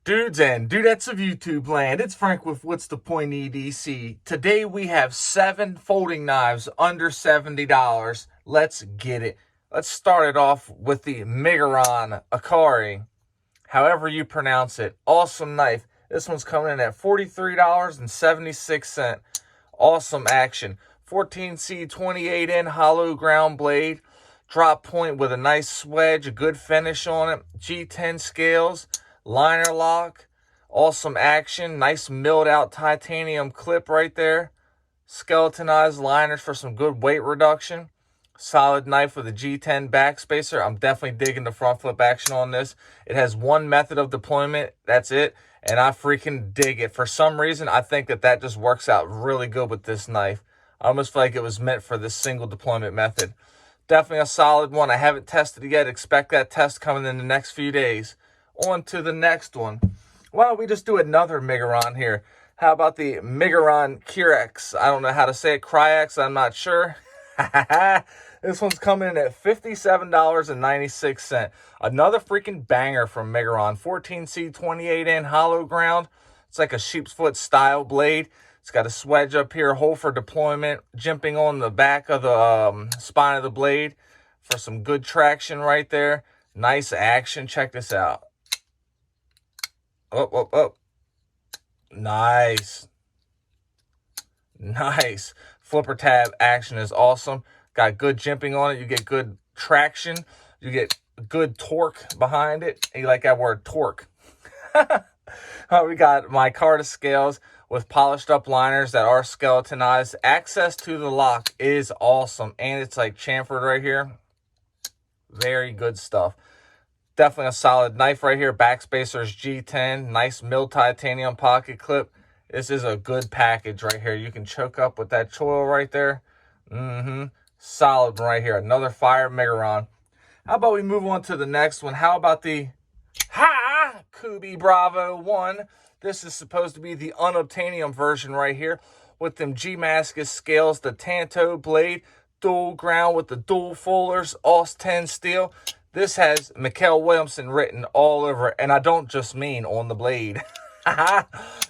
Dudes and dudettes of YouTube land, it's Frank with What's the Point EDC. Today we have 7 folding knives under $70. Let's get it. Let's start it off with the Migron Akari, however you pronounce it. Awesome knife. This one's coming in at $43.76. Awesome action. 14C 28N hollow ground blade. Drop point with a nice swedge, a good finish on it. G10 scales. Liner lock, awesome action, nice milled out titanium clip right there. Skeletonized liners for some good weight reduction. Solid knife with a G10 backspacer. I'm definitely digging the front flip action on this. It has one method of deployment, that's it, and I freaking dig it. For some reason, I think that just works out really good with this knife. I almost feel like it was meant for this single deployment method. Definitely a solid one. I haven't tested it yet. Expect that test coming in the next few days. On to the next one. Why don't we just do another Migron here? How about the Migron Cryex? I don't know how to say it. Cryex, I'm not sure. This one's coming in at $57.96. Another freaking banger from Migron. 14C 28N hollow ground. It's like a sheep's foot style blade. It's got a swedge up here, hole for deployment, jimping on the back of the spine of the blade for some good traction right there. Nice action. Check this out. Oh. Nice. Flipper tab action is awesome. Got good jimping on it. You get good traction. You get good torque behind it. And you like that word, torque. We got micarta scales with polished up liners that are skeletonized. Access to the lock is awesome. And it's like chamfered right here. Very good stuff. Definitely a solid knife right here. Backspacer's G10. Nice milled titanium pocket clip. This is a good package right here. You can choke up with that choil right there. Solid one right here. Another fire Migron. How about we move on to the next one? How about the Kubey Bravo 1? This is supposed to be the unobtainium version right here with them G-Mascus scales, the Tanto blade, dual ground with the dual fullers, AUS 10 steel. This has Mikael Williamson written all over it, and I don't just mean on the blade.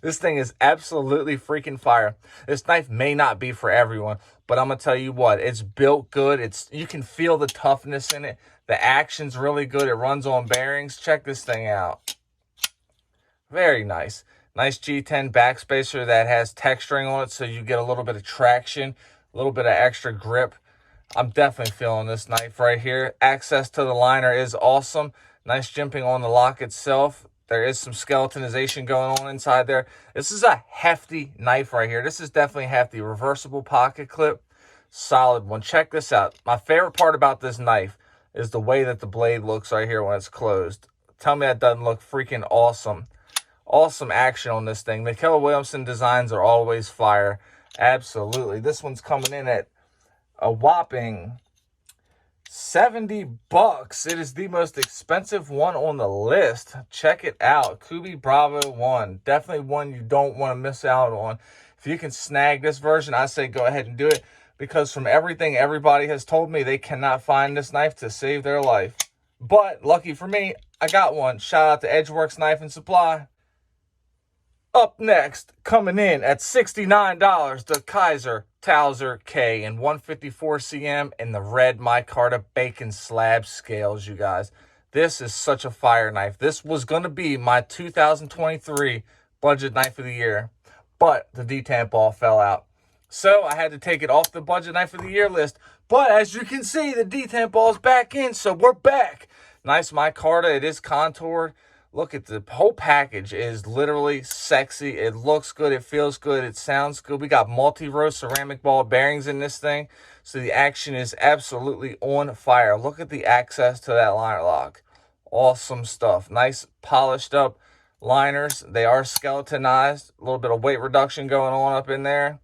This thing is absolutely freaking fire. This knife may not be for everyone, but I'm going to tell you what, it's built good. You can feel the toughness in it. The action's really good. It runs on bearings. Check this thing out. Very nice. Nice G10 backspacer that has texturing on it, so you get a little bit of traction, a little bit of extra grip. I'm definitely feeling this knife right here. Access to the liner is awesome. Nice jimping on the lock itself. There is some skeletonization going on inside there. This is a hefty knife right here. This is definitely hefty. Reversible pocket clip. Solid one. Check this out. My favorite part about this knife is the way that the blade looks right here when it's closed. Tell me that doesn't look freaking awesome. Awesome action on this thing. Mikael Williamson designs are always fire. Absolutely. This one's coming in at a whopping $70. It is the most expensive one on the list. Check it out. Kubey Bravo 1. Definitely one you don't want to miss out on. If you can snag this version, I say go ahead and do it, because from everything everybody has told me, they cannot find this knife to save their life. But lucky for me, I got one. Shout out to Edgeworks Knife and Supply. Up next, coming in at $69, the Kizer Towser K in 154 cm in the red micarta bacon slab scales, you guys. This is such a fire knife. This was going to be my 2023 budget knife of the year, but the detamp ball fell out. So I had to take it off the budget knife of the year list. But as you can see, the detamp ball is back in, so we're back. Nice micarta. It is contoured. Look at the whole package is literally sexy. It looks good. It feels good. It sounds good. We got multi-row ceramic ball bearings in this thing. So the action is absolutely on fire. Look at the access to that liner lock. Awesome stuff. Nice polished up liners. They are skeletonized. A little bit of weight reduction going on up in there.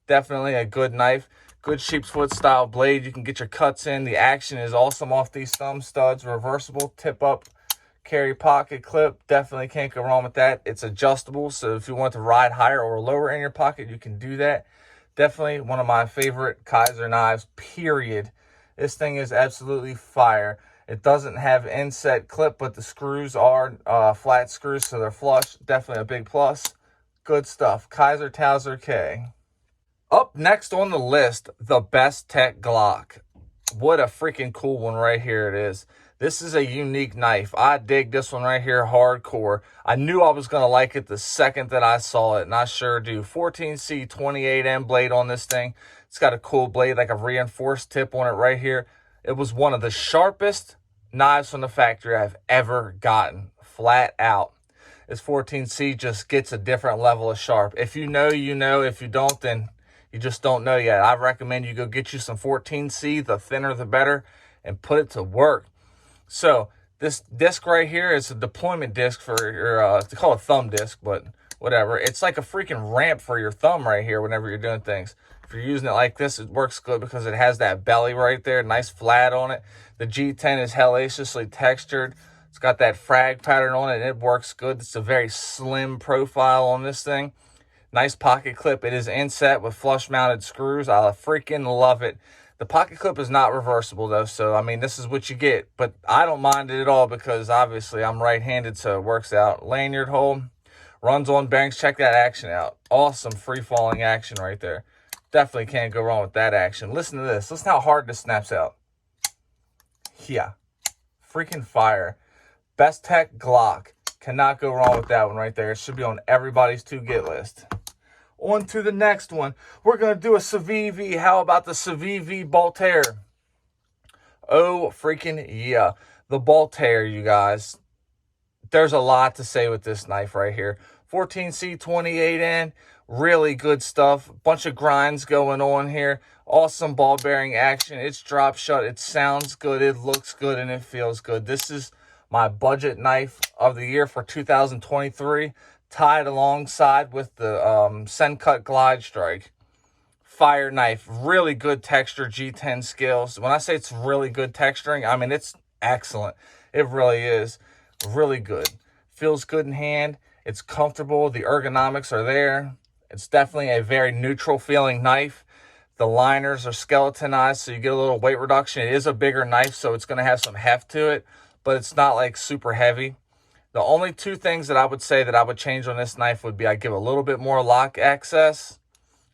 Definitely a good knife. Good sheep's foot style blade. You can get your cuts in. The action is awesome off these thumb studs. Reversible tip up. Carry pocket clip, definitely can't go wrong with that. It's adjustable, so if you want to ride higher or lower in your pocket, you can do that. Definitely one of my favorite Kizer knives, period. This thing is absolutely fire. It doesn't have inset clip, but the screws are flat screws, so they're flush. Definitely a big plus. Good stuff. Kaiser Towser K. Up next on the list, the Bestech Glock. What a freaking cool one right here it is. This is a unique knife. I dig this one right here hardcore. I knew I was going to like it the second that I saw it, and I sure do. 14C 28M blade on this thing. It's got a cool blade, like a reinforced tip on it right here. It was one of the sharpest knives from the factory I've ever gotten, flat out. This 14C just gets a different level of sharp. If you know, you know. If you don't, then you just don't know yet. I recommend you go get you some 14C, the thinner the better, and put it to work. So this disc right here is a deployment disc for your, they call it thumb disc, but whatever. It's like a freaking ramp for your thumb right here whenever you're doing things. If you're using it like this, it works good because it has that belly right there, nice flat on it. The G10 is hellaciously textured. It's got that frag pattern on it, and it works good. It's a very slim profile on this thing. Nice pocket clip. It is inset with flush mounted screws. I freaking love it. The pocket clip is not reversible though, so I mean, this is what you get. But I don't mind it at all because obviously I'm right-handed, so it works out. Lanyard hole, runs on bearings. Check that action out. Awesome free-falling action right there. Definitely can't go wrong with that action. Listen to this. Listen how hard this snaps out. Yeah. Freaking fire. Bestech Glock. Cannot go wrong with that one right there. It should be on everybody's to-get list. On to the next one. We're going to do a Civivi. How about the Civivi Voltaire? Oh, freaking yeah. The Voltaire, you guys. There's a lot to say with this knife right here. 14C 28N. Really good stuff. Bunch of grinds going on here. Awesome ball bearing action. It's drop shut. It sounds good. It looks good. And it feels good. This is my budget knife of the year for 2023. Tied alongside with the Sencut Glide Strike. Fire knife. Really good texture G10 scales. When I say it's really good texturing, I mean it's excellent. It really is. Really good. Feels good in hand. It's comfortable. The ergonomics are there. It's definitely a very neutral feeling knife. The liners are skeletonized, so you get a little weight reduction. It is a bigger knife, so it's going to have some heft to it, but it's not like super heavy. The only two things that I would say that I would change on this knife would be I'd give a little bit more lock access.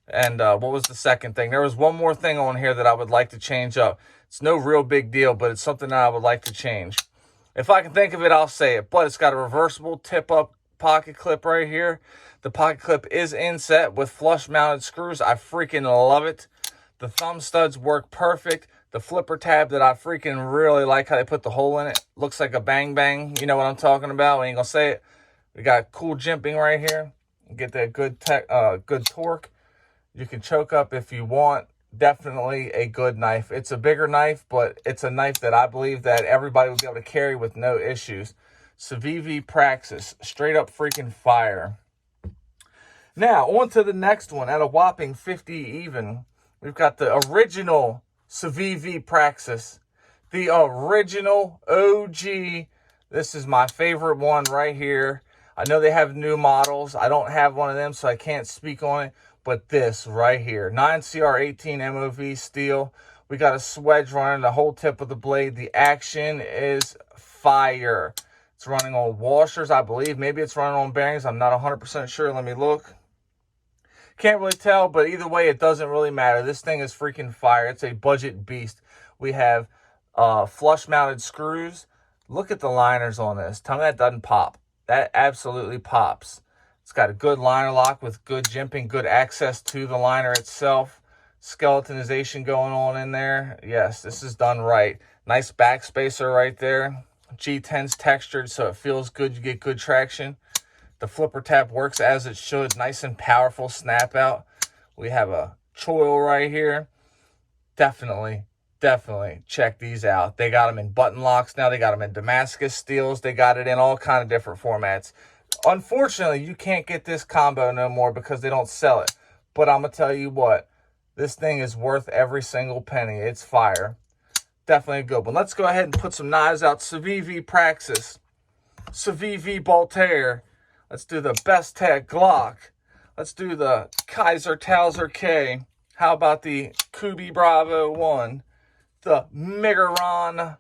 And what was the second thing? There was one more thing on here that I would like to change up. It's no real big deal, but it's something that I would like to change. If I can think of it, I'll say it. But it's got a reversible tip-up pocket clip right here. The pocket clip is inset with flush-mounted screws. I freaking love it. The thumb studs work perfect. The flipper tab that I freaking really like how they put the hole in it. Looks like a bang bang. You know what I'm talking about. We ain't gonna say it. We got cool jimping right here. Get that good good torque. You can choke up if you want. Definitely a good knife. It's a bigger knife, but it's a knife that I believe that everybody will be able to carry with no issues. Civivi Praxis. Straight up freaking fire. Now, on to the next one. At a whopping 50 even. We've got the original Civivi Praxis, the original OG. This is my favorite one right here. I know they have new models. I don't have one of them, so I can't speak on it. But this right here, 9CR18 MOV steel. We got a swedge running the whole tip of the blade. The action is fire. It's running on washers, I believe. Maybe it's running on bearings. I'm not 100% sure. Let me look. Can't really tell, but either way, it doesn't really matter. This thing is freaking fire. It's a budget beast. We have flush-mounted screws. Look at the liners on this. Tell me that doesn't pop. That absolutely pops. It's got a good liner lock with good jimping, good access to the liner itself. Skeletonization going on in there. Yes, this is done right. Nice backspacer right there. G10's textured, so it feels good. You get good traction. The flipper tab works as it should. Nice and powerful snap out. We have a choil right here. Definitely check these out. They got them in button locks now. They got them in Damascus steels. They got it in all kind of different formats. Unfortunately, you can't get this combo no more because they don't sell it. But I'm going to tell you what. This thing is worth every single penny. It's fire. Definitely a good one. Let's go ahead and put some knives out. Civivi Praxis. Civivi Voltaire. Let's do the Bestech Glock. Let's do the Kaiser Towser K. How about the Kubi Bravo 1? The Megaron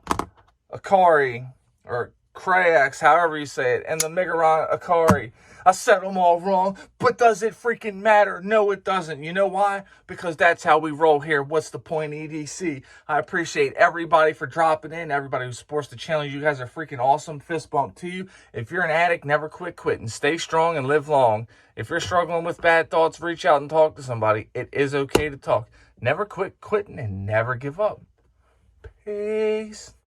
Akari, or Crax, however you say it, and the Megaron Akari. I said them all wrong, but does it freaking matter? No, it doesn't. You know why? Because that's how we roll here. What's the point, EDC? I appreciate everybody for dropping in, everybody who supports the channel. You guys are freaking awesome. Fist bump to you. If you're an addict, never quit quitting. Stay strong and live long. If you're struggling with bad thoughts, reach out and talk to somebody. It is okay to talk. Never quit quitting and never give up. Peace.